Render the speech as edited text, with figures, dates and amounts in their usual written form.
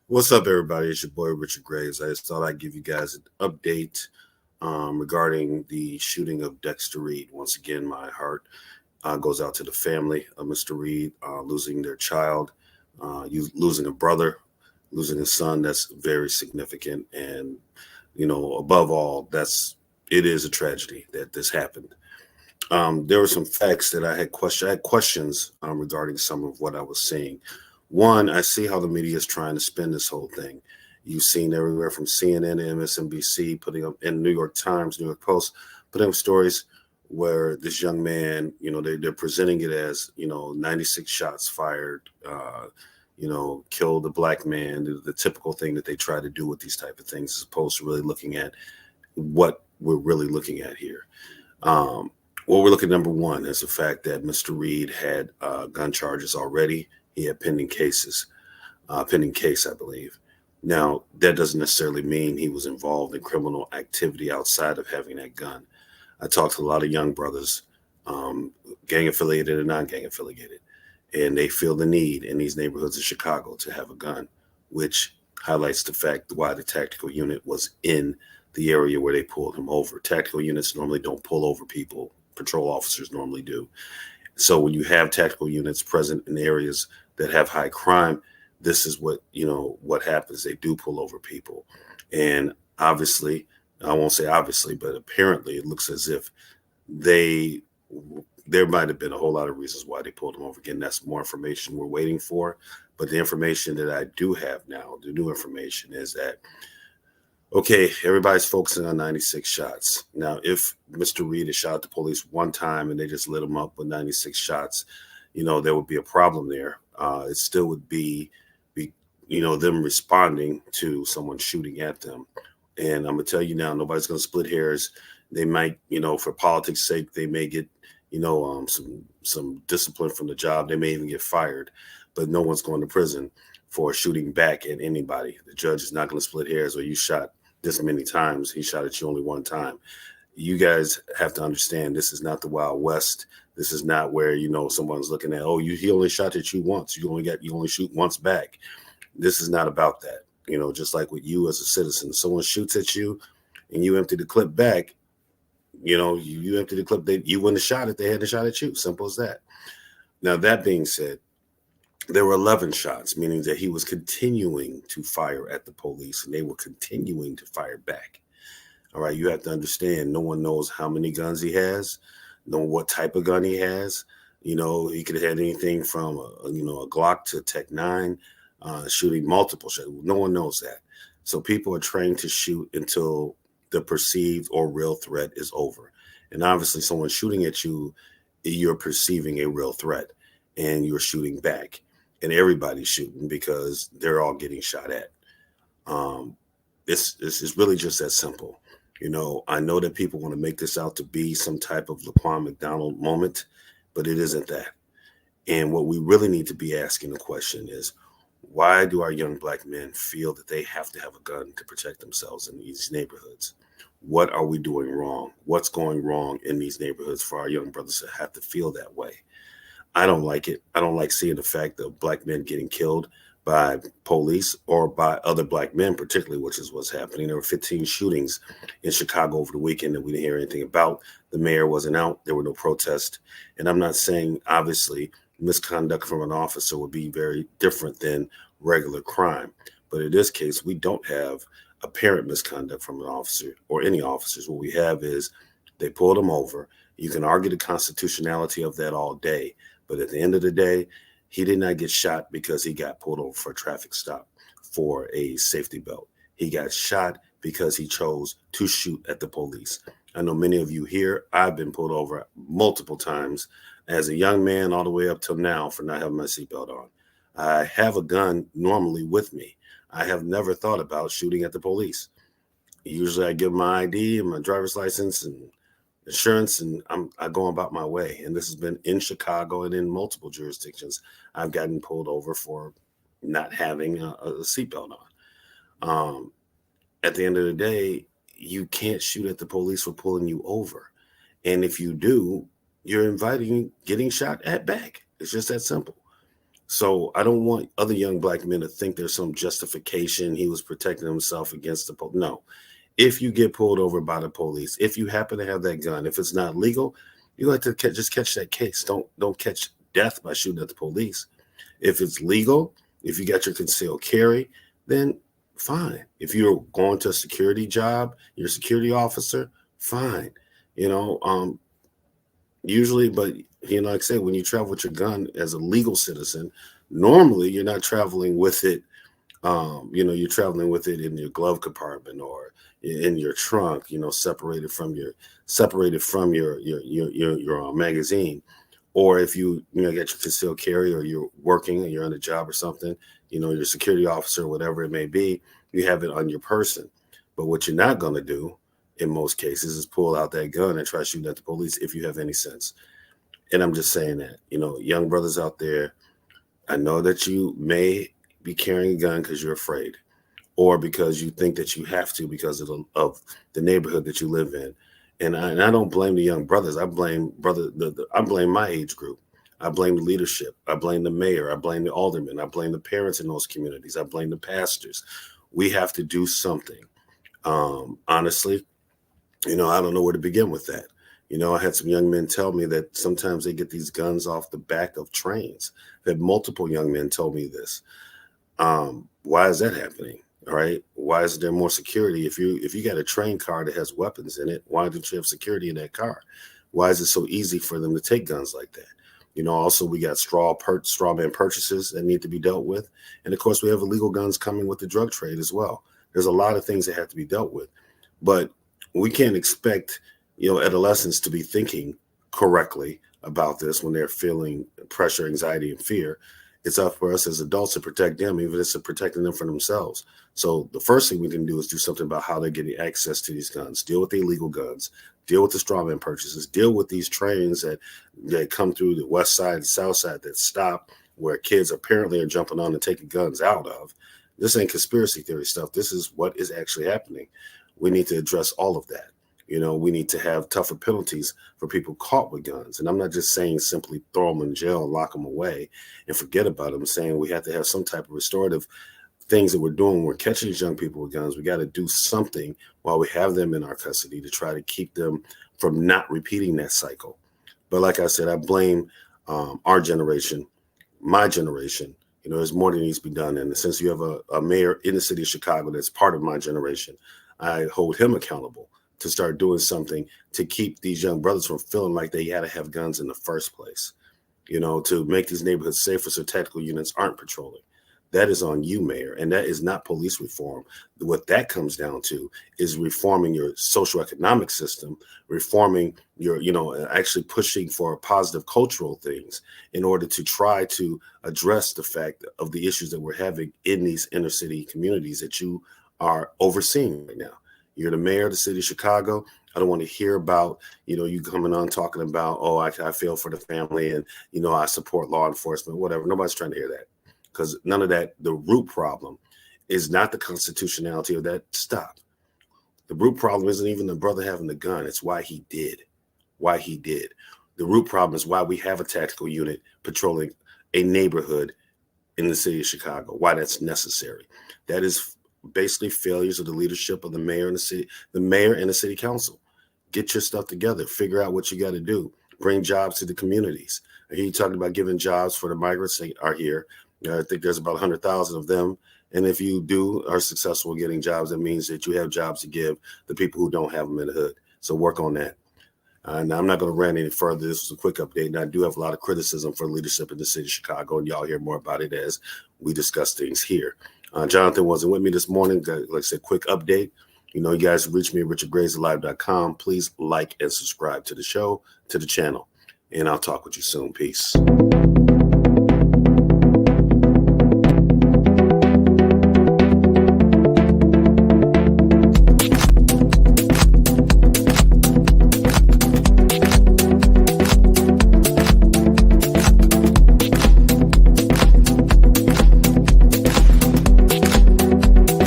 What's up, everybody? It's your boy, Richard Graves. I just thought I'd give you guys an update regarding the shooting of Dexter Reed. Once again, my heart goes out to the family of Mr. Reed, losing their child, losing a brother, losing a son. That's very significant. And, above all, it is a tragedy that this happened. There were some facts that I had questions regarding some of what I was seeing. One, I see how the media is trying to spin this whole thing. You've seen everywhere from CNN to MSNBC putting up, in New York Times, New York Post, putting up stories where this young man, they're presenting it as, 96 shots fired, killed a black man, the typical thing that they try to do with these type of things, as opposed to really looking at what we're really looking at here. What we're looking at, number one, is the fact that Mr. Reed had gun charges already. He had pending case, I believe. Now, that doesn't necessarily mean he was involved in criminal activity outside of having that gun. I talked to a lot of young brothers, gang affiliated and non-gang affiliated, and they feel the need in these neighborhoods of Chicago to have a gun, which highlights the fact why the tactical unit was in the area where they pulled him over. Tactical units normally don't pull over people. Patrol officers normally do. So when you have tactical units present in areas that have high crime, this is what happens. They do pull over people. And obviously, I won't say obviously, but apparently it looks as if there might have been a whole lot of reasons why they pulled them over. Again, that's more information we're waiting for. But the information that I do have now, the new information, is that, okay, everybody's focusing on 96 shots. Now, if Mr. Reed had shot at the police one time and they just lit him up with 96 shots, there would be a problem there. It still would be them responding to someone shooting at them. And I'm going to tell you now, nobody's going to split hairs. They might, for politics' sake, they may get, some discipline from the job. They may even get fired, but no one's going to prison for shooting back at anybody. The judge is not going to split hairs. Or you shot this many times, he shot at you only one time. You guys have to understand, this is not the Wild West. This is not where, someone's looking at, he only shot at you once. You only shoot once back. This is not about that. Just like with you as a citizen, someone shoots at you and you empty the clip back, you empty the clip, you wouldn't have shot it. They hadn't shot at you. Simple as that. Now, that being said, there were 11 shots, meaning that he was continuing to fire at the police and they were continuing to fire back. All right. You have to understand, no one knows how many guns he has, know what type of gun he has. He could have had anything from a Glock to Tech 9, shooting multiple shots. No one knows that. So people are trained to shoot until the perceived or real threat is over. And obviously someone shooting at you, you're perceiving a real threat and you're shooting back. And everybody's shooting because they're all getting shot at. It's really just that simple. I know that people want to make this out to be some type of Laquan McDonald moment, but it isn't that. And what we really need to be asking the question is, why do our young black men feel that they have to have a gun to protect themselves in these neighborhoods? What are we doing wrong? What's going wrong in these neighborhoods for our young brothers to have to feel that way? I don't like it. I don't like seeing the fact of black men getting killed by police or by other black men, particularly, which is what's happening. There were 15 shootings in Chicago over the weekend that we didn't hear anything about. The mayor wasn't out. There were no protests. And I'm not saying, obviously, misconduct from an officer would be very different than regular crime. But in this case, we don't have apparent misconduct from an officer or any officers. What we have is they pulled him over. You can argue the constitutionality of that all day. But at the end of the day, he did not get shot because he got pulled over for a traffic stop for a safety belt. He got shot because he chose to shoot at the police. I know many of you here, I've been pulled over multiple times as a young man all the way up till now for not having my seatbelt on. I have a gun normally with me. I have never thought about shooting at the police. Usually I give my ID and my driver's license and insurance, and I go about my way. And this has been in Chicago and in multiple jurisdictions. I've gotten pulled over for not having a seatbelt on. At the end of the day, you can't shoot at the police for pulling you over. And if you do, you're inviting getting shot at back. It's just that simple. So I don't want other young black men to think there's some justification he was protecting himself against the police. No. If you get pulled over by the police, if you happen to have that gun, if it's not legal, you like to just catch that case. Don't catch death by shooting at the police. If it's legal, if you got your concealed carry, then fine. If you're going to a security job, you're a security officer, fine. You know, usually, but like I said, when you travel with your gun as a legal citizen, normally you're not traveling with it. You're traveling with it in your glove compartment or in your trunk, separated from your magazine. Or if you get your concealed carry, or you're working and you're on a job or something, you're a security officer, whatever it may be, you have it on your person. But what you're not going to do in most cases is pull out that gun and try shooting at the police if you have any sense. And I'm just saying that, young brothers out there, I know that you may be carrying a gun because you're afraid, or because you think that you have to because of the neighborhood that you live in. And I don't blame the young brothers. I blame I blame my age group. I blame the leadership. I blame the mayor. I blame the aldermen. I blame the parents in those communities. I blame the pastors. We have to do something. Honestly, I don't know where to begin with that. I had some young men tell me that sometimes they get these guns off the back of trains. I've had multiple young men told me this. Why is that happening? All right. Why is there more security? If you got a train car that has weapons in it, why don't you have security in that car? Why is it so easy for them to take guns like that? Also we got straw man purchases that need to be dealt with. And of course we have illegal guns coming with the drug trade as well. There's a lot of things that have to be dealt with, but we can't expect, adolescents to be thinking correctly about this when they're feeling pressure, anxiety, and fear. It's up for us as adults to protect them, even if it's protecting them from themselves. So the first thing we can do is do something about how they're getting access to these guns, deal with the illegal guns, deal with the strawman purchases, deal with these trains that come through the west side, the south side, that stop where kids apparently are jumping on and taking guns out of. This ain't conspiracy theory stuff. This is what is actually happening. We need to address all of that. We need to have tougher penalties for people caught with guns. And I'm not just saying simply throw them in jail and lock them away and forget about them. I'm saying we have to have some type of restorative things that we're doing when we're catching these young people with guns. We got to do something while we have them in our custody to try to keep them from not repeating that cycle. But like I said, I blame our generation, my generation. There's more that needs to be done. And since you have a mayor in the city of Chicago that's part of my generation, I hold him accountable to start doing something to keep these young brothers from feeling like they had to have guns in the first place, to make these neighborhoods safer so tactical units aren't patrolling. That is on you, Mayor. And that is not police reform. What that comes down to is reforming your socioeconomic system, reforming your, actually pushing for positive cultural things in order to try to address the fact of the issues that we're having in these inner city communities that you are overseeing right now. You're the mayor of the city of Chicago. I don't want to hear about, you coming on talking about, oh, I feel for the family and, I support law enforcement, whatever. Nobody's trying to hear that, because none of that. The root problem is not the constitutionality of that stop. The root problem isn't even the brother having the gun. It's why he did. The root problem is why we have a tactical unit patrolling a neighborhood in the city of Chicago, why that's necessary. That is basically failures of the leadership of the mayor and the mayor and the city council. Get your stuff together, figure out what you got to do, bring jobs to the communities. I hear you talking about giving jobs for the migrants that are here. I think there's about 100,000 of them. And if you are successful getting jobs, that means that you have jobs to give the people who don't have them in the hood. So work on that. Now, I'm not going to rant any further. This was a quick update, and I do have a lot of criticism for leadership in the city of Chicago, and y'all hear more about it as we discuss things here. Jonathan wasn't with me this morning. Like I said, quick update. You guys reach me at richardgraysalive.com. Please like and subscribe to the show, to the channel, and I'll talk with you soon. Peace.